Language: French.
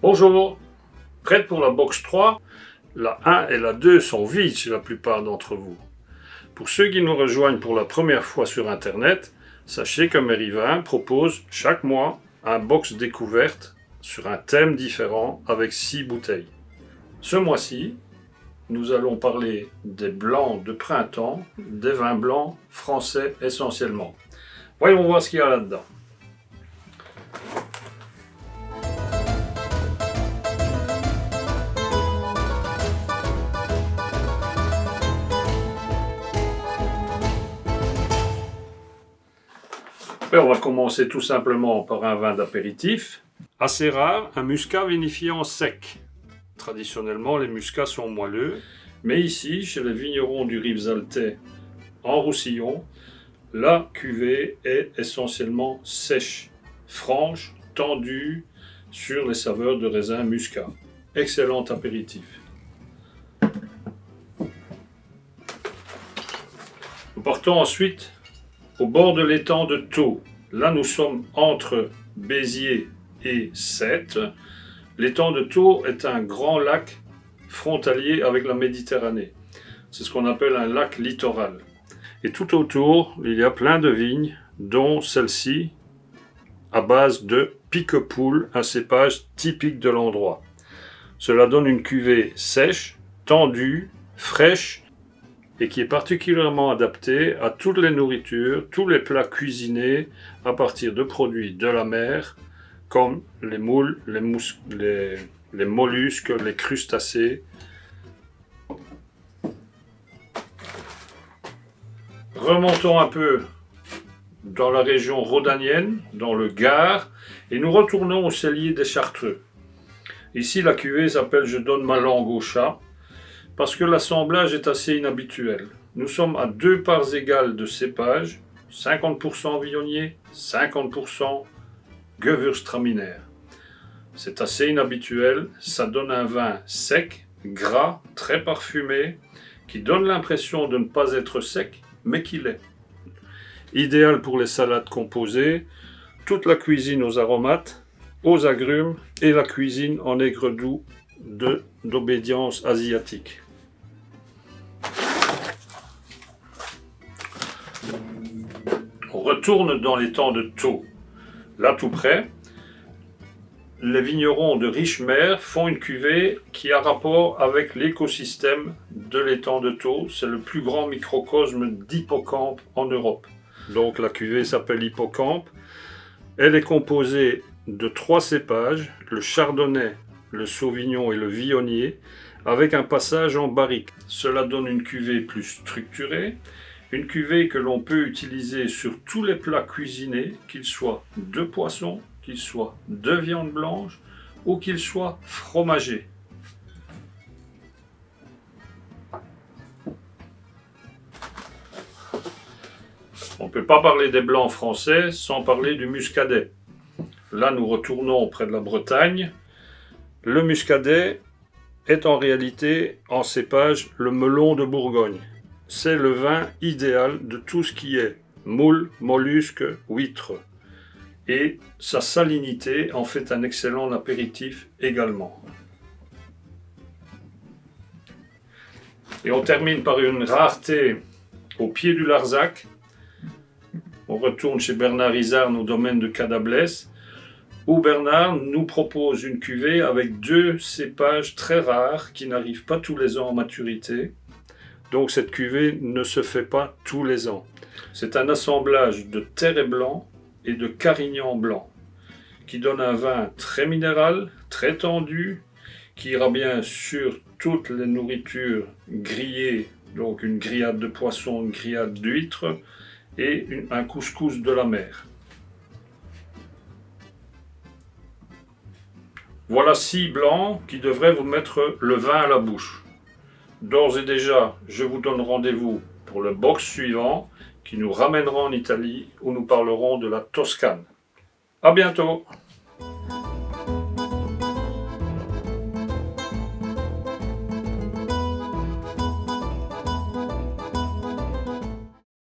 Bonjour, prête pour la box 3? La 1 et la 2 sont vides chez la plupart d'entre vous. Pour ceux qui nous rejoignent pour la première fois sur Internet, sachez que Merivin propose chaque mois un box découverte sur un thème différent avec 6 bouteilles. Ce mois-ci, nous allons parler des blancs de printemps, des vins blancs français essentiellement. Voyons voir ce qu'il y a là-dedans. On va commencer tout simplement par un vin d'apéritif. Assez rare, un muscat vinifié sec. Traditionnellement, les muscats sont moelleux, mais ici, chez les vignerons du Rivesaltais, en Roussillon, la cuvée est essentiellement sèche, franche, tendue sur les saveurs de raisin muscat. Excellent apéritif. Nous partons ensuite au bord de l'étang de Thau. Là, nous sommes entre Béziers et Sète. L'étang de Thau est un grand lac frontalier avec la Méditerranée. C'est ce qu'on appelle un lac littoral. Et tout autour, il y a plein de vignes, dont celle-ci, à base de piquepoule, un cépage typique de l'endroit. Cela donne une cuvée sèche, tendue, fraîche, et qui est particulièrement adaptée à toutes les nourritures, tous les plats cuisinés à partir de produits de la mer, comme les moules, les mollusques, les crustacés. Remontons un peu dans la région rhodanienne, dans le Gard, et nous retournons au cellier des Chartreux. Ici, la cuvée s'appelle « Je donne ma langue au chat », parce que l'assemblage est assez inhabituel. Nous sommes à 2 parts égales de cépages, 50% Viognier, 50% Gewürztraminer. C'est assez inhabituel, ça donne un vin sec, gras, très parfumé, qui donne l'impression de ne pas être sec, mais qu'il est. Idéal pour les salades composées, toute la cuisine aux aromates, aux agrumes et la cuisine en aigre doux d'obédience asiatique. On retourne dans l'étang de Thau. Là tout près, les vignerons de Richemère font une cuvée qui a rapport avec l'écosystème de l'étang de Thau. C'est le plus grand microcosme d'hippocampe en Europe. Donc la cuvée s'appelle Hippocampe. Elle est composée de 3 cépages, le chardonnay, le sauvignon et le viognier, avec un passage en barrique. Cela donne une cuvée plus structurée, une cuvée que l'on peut utiliser sur tous les plats cuisinés, qu'ils soient de poisson, qu'ils soient de viande blanche ou qu'ils soient fromagés. On ne peut pas parler des blancs français sans parler du muscadet. Là, nous retournons près de la Bretagne. Le muscadet est en réalité en cépage le melon de Bourgogne. C'est le vin idéal de tout ce qui est moules, mollusques, huîtres. Et sa salinité en fait un excellent apéritif également. Et on termine par une rareté au pied du Larzac. On retourne chez Bernard Izarn au domaine de Cadablès, où Bernard nous propose une cuvée avec 2 cépages très rares qui n'arrivent pas tous les ans en maturité. Donc cette cuvée ne se fait pas tous les ans. C'est un assemblage de Terret blanc et de Carignan blanc qui donne un vin très minéral, très tendu, qui ira bien sur toutes les nourritures grillées, donc une grillade de poisson, une grillade d'huîtres et un couscous de la mer. Voilà 6 blancs qui devraient vous mettre le vin à la bouche. D'ores et déjà, je vous donne rendez-vous pour le box suivant qui nous ramènera en Italie où nous parlerons de la Toscane. À bientôt!